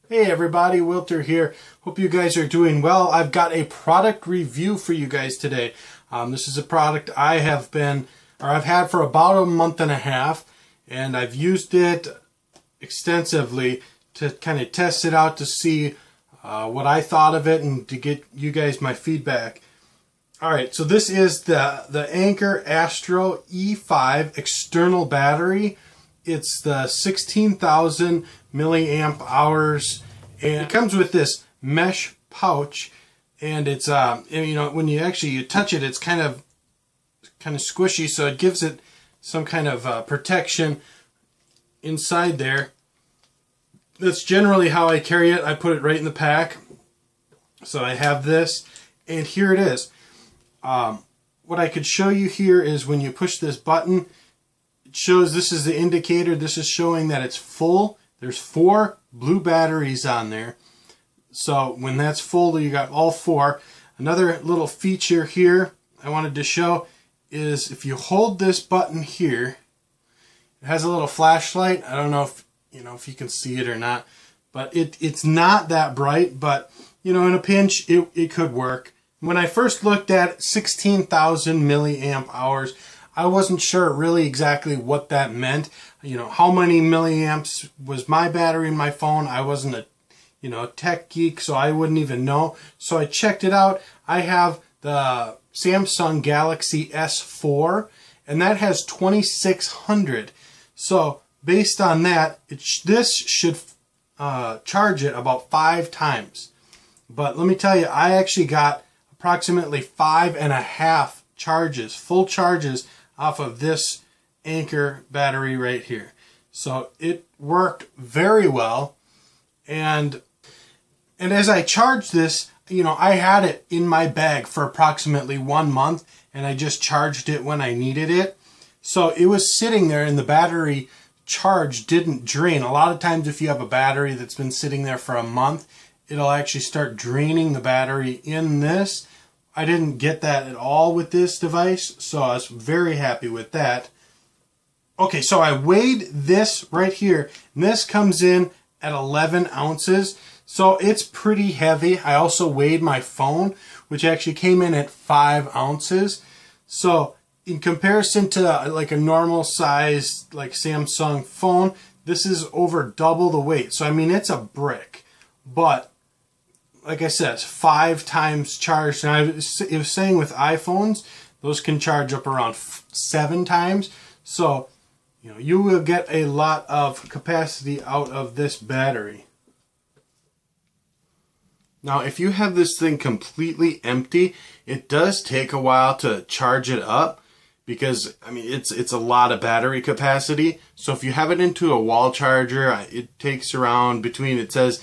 Hey everybody, Wilter here. Hope you guys are doing well. I've got a product review for you guys today. This is a product I've had for about a month and a half, and I've used it extensively to kind of test it out to see what I thought of it and to get you guys my feedback. Alright, so this is the Anker Astro E5 external battery. It's the 16,000 milliamp hours, and it comes with this mesh pouch, and it's when you touch it, it's kind of squishy, so it gives it some kind of protection inside there. That's generally how I carry it. I put it right in the pack. So I have this, and here it is. What I could show you here is when you push this button, it shows this is the indicator. This is showing that it's full. There's 4 blue batteries on there. So when that's full, you got all 4. Another little feature here I wanted to show is if you hold this button here, it has a little flashlight. I don't know if you can see it or not, but it's not that bright, but in a pinch it could work. When I first looked at 16,000 milliamp hours, I wasn't sure really exactly what that meant. How many milliamps was my battery in my phone? I wasn't a tech geek, so I wouldn't even know. So I checked it out. I have the Samsung Galaxy S4, and that has 2600. So based on that, this should charge it about 5 times. But let me tell you, I actually got approximately 5.5 charges, full charges, off of this Anker battery right here. So it worked very well, and as I charged this, I had it in my bag for approximately 1 month, and I just charged it when I needed it. So it was sitting there, and the battery charge didn't drain. A lot of times if you have a battery that's been sitting there for a month, it'll actually start draining the battery in this. I didn't get that at all with this device, so I was very happy with that. Okay, so I weighed this right here, and this comes in at 11 ounces, so it's pretty heavy. I also weighed my phone, which actually came in at 5 ounces. So in comparison to like a normal size like Samsung phone, this is over double the weight. So I mean, it's a brick, but like I said, it's 5 times charged. And it was saying with iPhones, those can charge up around 7 times. So, you will get a lot of capacity out of this battery. Now, if you have this thing completely empty, it does take a while to charge it up because, it's a lot of battery capacity. So if you have it into a wall charger, it takes around it says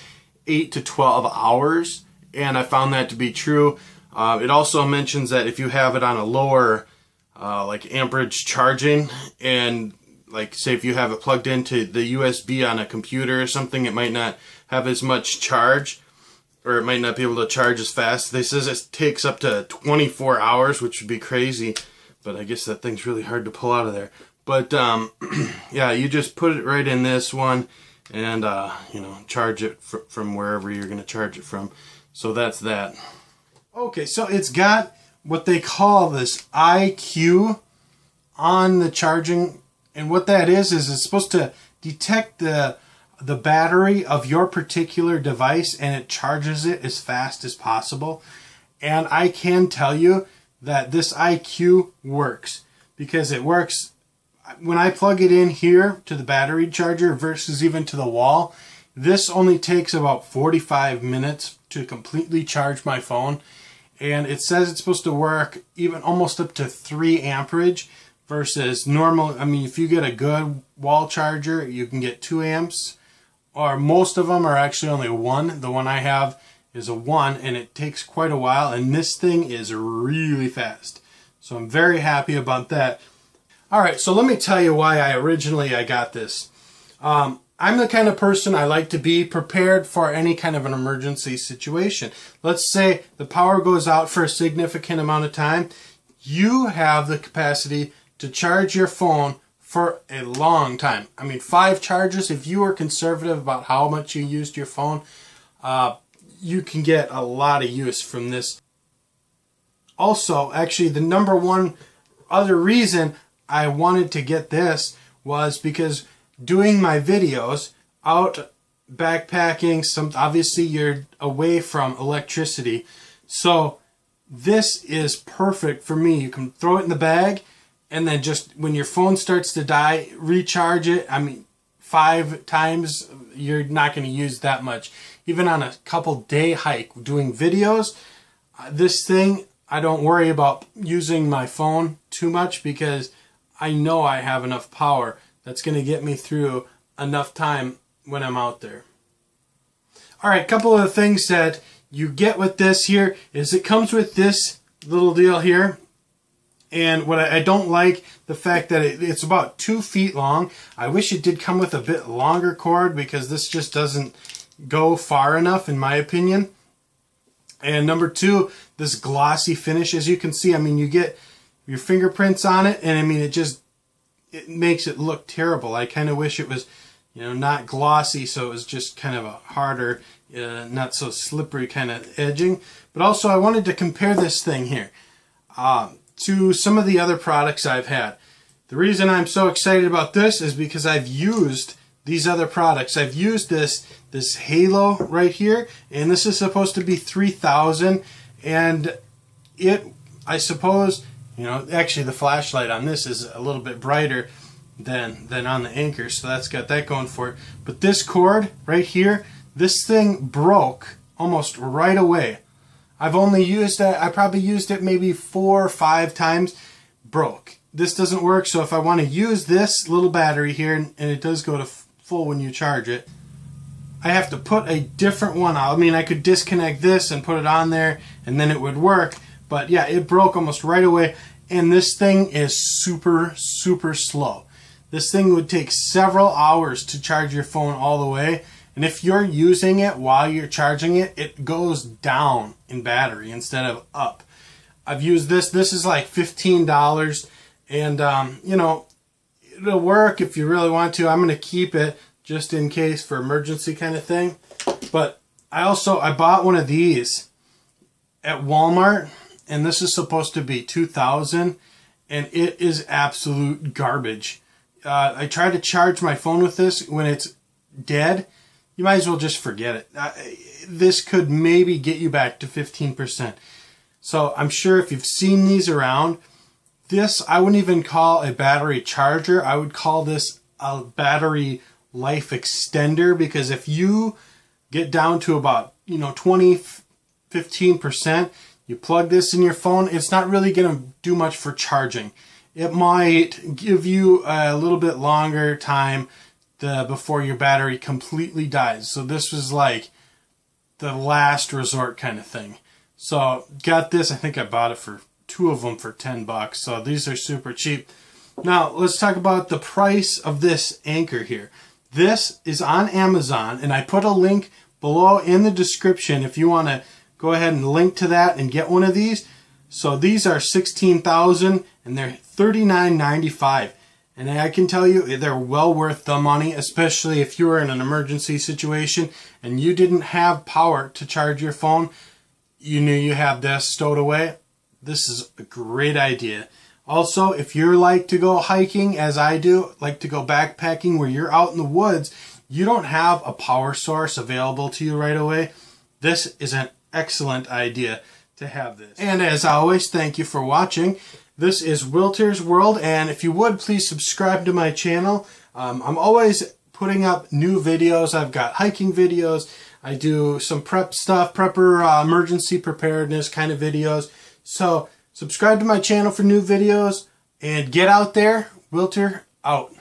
8 to 12 hours, and I found that to be true. It also mentions that if you have it on a lower like amperage charging, and like say if you have it plugged into the USB on a computer or something, it might not have as much charge, or it might not be able to charge as fast. They says it takes up to 24 hours, which would be crazy, but I guess that thing's really hard to pull out of there. But yeah, you just put it right in this one, and charge it from wherever you're going to charge it from. So that's that. Okay, so it's got what they call this IQ on the charging, and what that is it's supposed to detect the battery of your particular device, and it charges it as fast as possible. And I can tell you that this IQ works, because it works when I plug it in here to the battery charger versus even to the wall. This only takes about 45 minutes to completely charge my phone, and it says it's supposed to work even almost up to 3 amperage versus normal. If you get a good wall charger, you can get 2 amps, or most of them are actually only 1. The one I have is a 1, and it takes quite a while, and this thing is really fast. So I'm very happy about that. Alright, so let me tell you why I got this. I'm the kind of person, I like to be prepared for any kind of an emergency situation. Let's say the power goes out for a significant amount of time. You have the capacity to charge your phone for a long time. I mean, 5 charges, if you are conservative about how much you used your phone, you can get a lot of use from this. Also, actually, the number one other reason I wanted to get this was because doing my videos out backpacking, obviously you're away from electricity, so this is perfect for me. You can throw it in the bag, and then just when your phone starts to die, recharge it. I mean, 5 times, you're not going to use that much. Even on a couple day hike doing videos, this thing, I don't worry about using my phone too much because I know I have enough power that's going to get me through enough time when I'm out there. Alright, a couple of the things that you get with this here is it comes with this little deal here. And what I don't like, the fact that it's about 2 feet long. I wish it did come with a bit longer cord because this just doesn't go far enough in my opinion. And number 2, this glossy finish. As you can see, I mean, you get your fingerprints on it, and I mean, it makes it look terrible. I kind of wish it was, you know, not glossy, so it was just kind of a harder, not so slippery kind of edging. But also, I wanted to compare this thing here to some of the other products I've had. The reason I'm so excited about this is because I've used these other products. I've used this halo right here, and this is supposed to be 3000, and I suppose, you know, actually the flashlight on this is a little bit brighter than on the Anker, so that's got that going for it. But this cord right here, this thing broke almost right away. I've only used it, I probably used it maybe 4 or 5 times, broke. This doesn't work, so if I want to use this little battery here, and it does go to full when you charge it, I have to put a different one out. I mean, I could disconnect this and put it on there and then it would work, but yeah, it broke almost right away, and this thing is super slow. This thing would take several hours to charge your phone all the way, and if you're using it while you're charging it, it goes down in battery instead of up. I've used this. This is like $15, and you know, it'll work if you really want to. I'm going to keep it just in case for emergency kind of thing. But I bought one of these at Walmart, and this is supposed to be $2,000, and it is absolute garbage. I tried to charge my phone with this when it's dead. You might as well just forget it. This could maybe get you back to 15%. So I'm sure if you've seen these around, this I wouldn't even call a battery charger. I would call this a battery life extender, because if you get down to about, you know, 15%, you plug this in your phone, it's not really going to do much for charging. It might give you a little bit longer time before your battery completely dies. So this was like the last resort kind of thing. So got this. I think I bought it for 2 of them for $10. So these are super cheap. Now let's talk about the price of this Anker here. This is on Amazon, and I put a link below in the description if you want to go ahead and link to that and get one of these. So these are 16,000 and they're $39.95. And I can tell you they're well worth the money, especially if you were in an emergency situation and you didn't have power to charge your phone. You knew you had this stowed away. This is a great idea. Also, if you like to go hiking, as I do, like to go backpacking where you're out in the woods, you don't have a power source available to you right away, this is an excellent idea to have this. And as always, thank you for watching. This is Wilter's World, and if you would, please subscribe to my channel. I'm always putting up new videos. I've got hiking videos. I do some prep stuff, emergency preparedness kind of videos. So subscribe to my channel for new videos, and get out there. Wilter out.